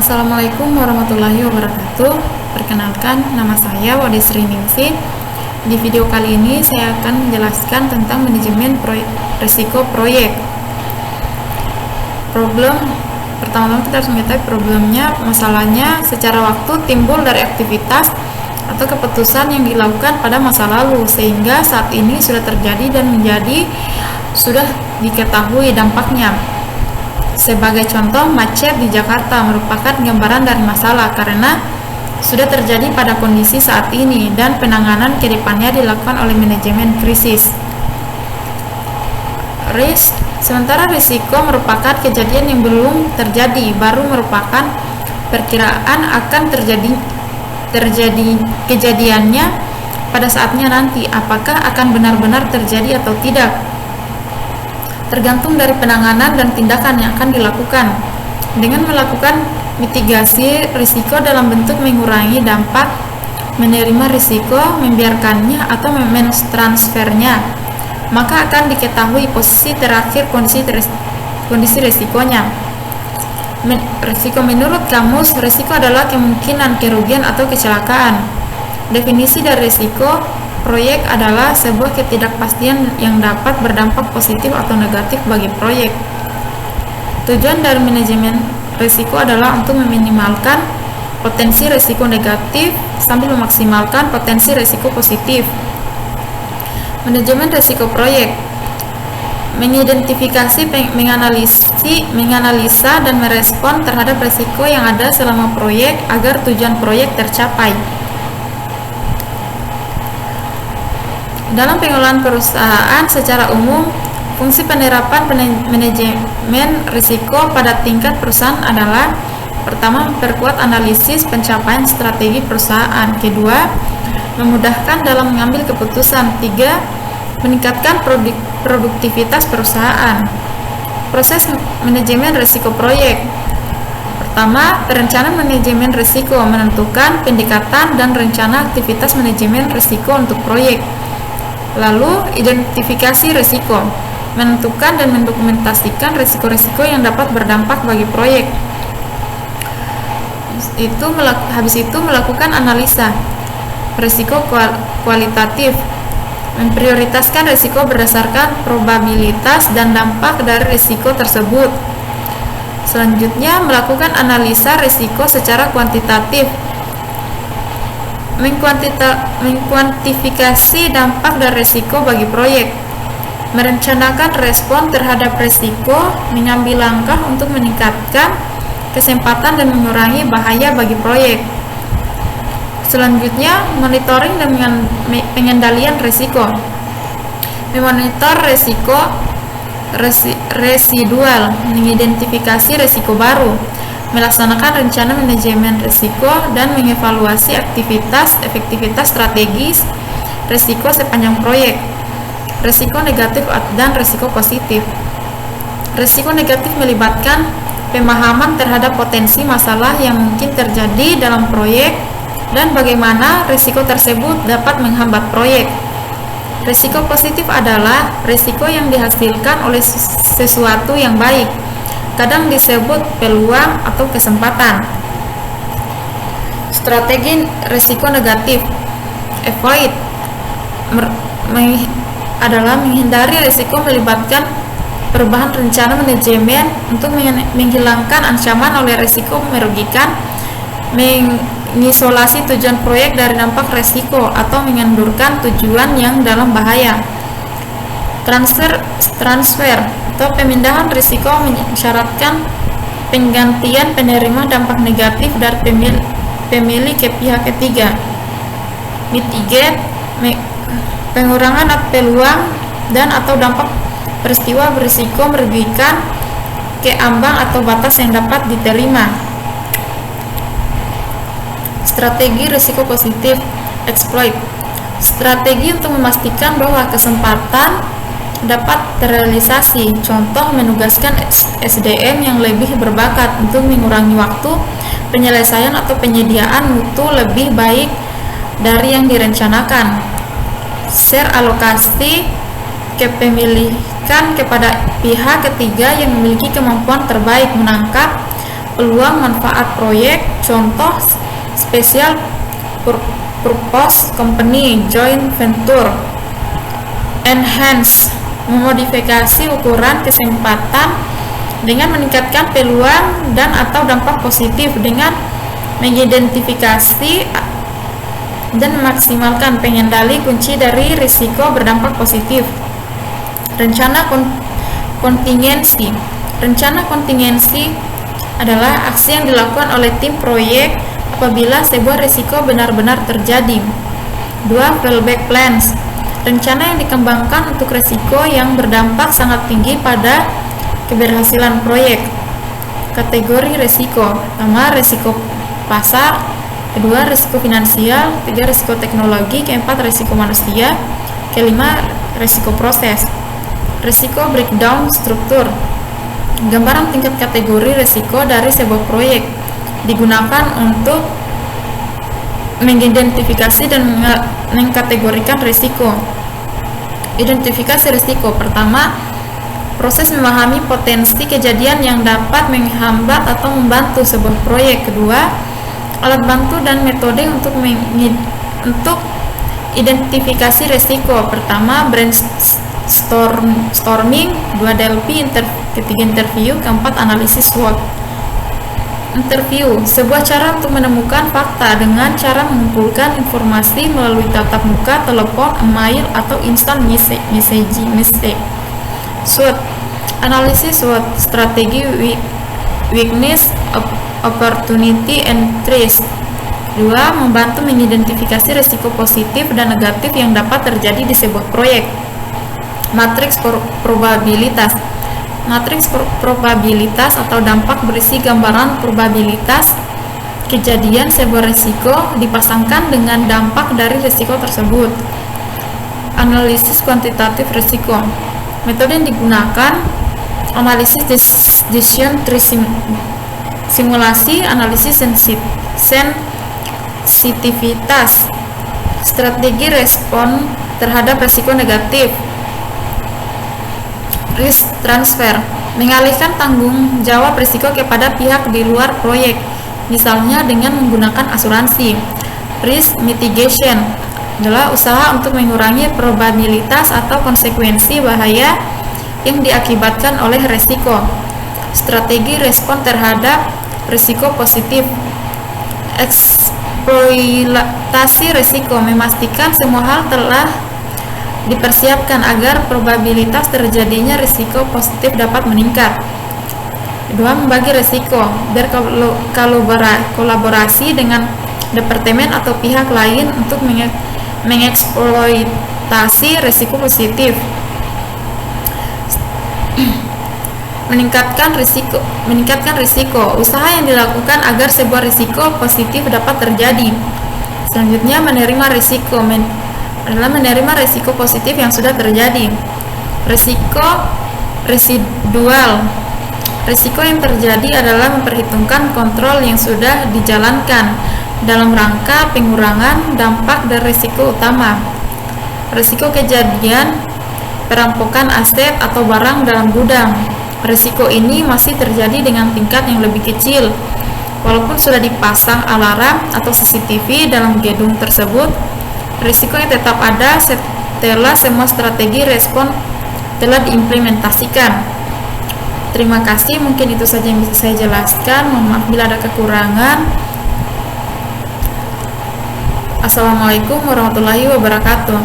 Assalamualaikum warahmatullahi wabarakatuh. Perkenalkan, nama saya Wadisri Ningsih. Di video kali ini saya akan menjelaskan tentang manajemen risiko proyek. Pertama-tama kita harus mengetahui problemnya. Masalahnya secara waktu timbul dari aktivitas atau keputusan yang dilakukan pada masa lalu, sehingga saat ini sudah terjadi dan sudah diketahui dampaknya. Sebagai contoh, macet di Jakarta merupakan gambaran dari masalah karena sudah terjadi pada kondisi saat ini dan penanganan ke depannya dilakukan oleh manajemen krisis. Sementara risiko merupakan kejadian yang belum terjadi, baru merupakan perkiraan akan terjadi kejadiannya pada saatnya nanti, apakah akan benar-benar terjadi atau tidak. Tergantung dari penanganan dan tindakan yang akan dilakukan. Dengan melakukan mitigasi risiko dalam bentuk mengurangi dampak, menerima risiko, membiarkannya atau mentransfernya, maka akan diketahui posisi terakhir kondisi risikonya. Risiko menurut kamus, risiko adalah kemungkinan kerugian atau kecelakaan. Definisi dari risiko proyek adalah sebuah ketidakpastian yang dapat berdampak positif atau negatif bagi proyek. Tujuan dari manajemen risiko adalah untuk meminimalkan potensi risiko negatif sambil memaksimalkan potensi risiko positif. Manajemen risiko proyek mengidentifikasi, menganalisa dan merespon terhadap risiko yang ada selama proyek agar tujuan proyek tercapai. Dalam pengelolaan perusahaan secara umum, fungsi penerapan manajemen risiko pada tingkat perusahaan adalah: pertama, memperkuat analisis pencapaian strategi perusahaan; kedua, memudahkan dalam mengambil keputusan; tiga, meningkatkan produktivitas perusahaan. Proses manajemen risiko proyek. Pertama, perencanaan manajemen risiko menentukan pendekatan dan rencana aktivitas manajemen risiko untuk proyek. Lalu, identifikasi risiko, menentukan dan mendokumentasikan risiko-risiko yang dapat berdampak bagi proyek. Habis itu melakukan analisa risiko kualitatif, memprioritaskan risiko berdasarkan probabilitas dan dampak dari risiko tersebut. Selanjutnya, melakukan analisa risiko secara kuantitatif, mengkuantifikasi dampak dari risiko bagi proyek, merencanakan respon terhadap risiko, mengambil langkah untuk meningkatkan kesempatan dan mengurangi bahaya bagi proyek. Selanjutnya, monitoring dan pengendalian risiko, memonitor risiko residual, mengidentifikasi risiko baru, melaksanakan rencana manajemen risiko dan mengevaluasi efektivitas strategis risiko sepanjang proyek. Risiko negatif dan risiko positif. Risiko negatif melibatkan pemahaman terhadap potensi masalah yang mungkin terjadi dalam proyek dan bagaimana risiko tersebut dapat menghambat proyek. Risiko positif adalah risiko yang dihasilkan oleh sesuatu yang baik, kadang disebut peluang atau kesempatan. Strategi risiko negatif. Avoid adalah menghindari risiko melibatkan perubahan rencana manajemen untuk menghilangkan ancaman oleh risiko merugikan, mengisolasi tujuan proyek dari dampak risiko, atau mengendurkan tujuan yang dalam bahaya. Transfer atau pemindahan risiko mensyaratkan penggantian penerima dampak negatif dari pemilik ke pihak ketiga. Mitigate, pengurangan peluang dan atau dampak peristiwa berisiko merugikan ke ambang atau batas yang dapat diterima. Strategi risiko positif. Exploit, strategi untuk memastikan bahwa kesempatan dapat terrealisasi. Contoh, menugaskan SDM yang lebih berbakat untuk mengurangi waktu penyelesaian atau penyediaan mutu lebih baik dari yang direncanakan. Share alokasi kepemilikan kepada pihak ketiga yang memiliki kemampuan terbaik menangkap peluang manfaat proyek, contoh special purpose company, joint venture. Enhance, memodifikasi ukuran kesempatan dengan meningkatkan peluang dan atau dampak positif dengan mengidentifikasi dan memaksimalkan pengendali kunci dari risiko berdampak positif. Rencana kontingensi. Rencana kontingensi adalah aksi yang dilakukan oleh tim proyek apabila sebuah risiko benar-benar terjadi. 2. Fallback plans. Rencana yang dikembangkan untuk risiko yang berdampak sangat tinggi pada keberhasilan proyek. Kategori risiko. Pertama, risiko pasar. Kedua, risiko finansial. Ketiga, risiko teknologi. Keempat, risiko manusia. Kelima, risiko proses. Risiko breakdown struktur. Gambaran tingkat kategori risiko dari sebuah proyek digunakan untuk mengidentifikasi dan mengkategorikan risiko. Identifikasi risiko. Pertama, proses memahami potensi kejadian yang dapat menghambat atau membantu sebuah proyek. Kedua, alat bantu dan metode untuk identifikasi risiko. Pertama, brainstorming. Dua, DLP. Ketiga, interview. Keempat, analisis SWOT. Interview, sebuah cara untuk menemukan fakta dengan cara mengumpulkan informasi melalui tatap muka, telepon, email, atau instant messaging. SWOT, analisis SWOT, strategi, weakness, opportunity, and threat. 2. Membantu mengidentifikasi risiko positif dan negatif yang dapat terjadi di sebuah proyek. Matriks probabilitas. Matriks probabilitas atau dampak berisi gambaran probabilitas kejadian sebuah risiko dipasangkan dengan dampak dari risiko tersebut. Analisis kuantitatif risiko. Metode yang digunakan: analisis decision tree simulasi, analisis sensitivitas, strategi respon terhadap risiko negatif. Risk transfer, mengalihkan tanggung jawab risiko kepada pihak di luar proyek, misalnya dengan menggunakan asuransi. Risk mitigation adalah usaha untuk mengurangi probabilitas atau konsekuensi bahaya yang diakibatkan oleh risiko. Strategi respon terhadap risiko positif. Eksploitasi risiko, memastikan semua hal telah dipersiapkan agar probabilitas terjadinya risiko positif dapat meningkat. Kedua, membagi risiko, berkolaborasi dengan departemen atau pihak lain untuk mengeksploitasi risiko positif. Meningkatkan risiko, usaha yang dilakukan agar sebuah risiko positif dapat terjadi. Selanjutnya, menerima risiko adalah menerima risiko positif yang sudah terjadi. Risiko residual. Risiko yang terjadi adalah memperhitungkan kontrol yang sudah dijalankan dalam rangka pengurangan dampak dari risiko utama. Risiko kejadian perampokan aset atau barang dalam gudang. Risiko ini masih terjadi dengan tingkat yang lebih kecil. Walaupun sudah dipasang alarm atau CCTV dalam gedung tersebut, risiko yang tetap ada setelah semua strategi respon telah diimplementasikan. Terima kasih, mungkin itu saja yang bisa saya jelaskan. Mohon maaf bila ada kekurangan. Assalamualaikum warahmatullahi wabarakatuh.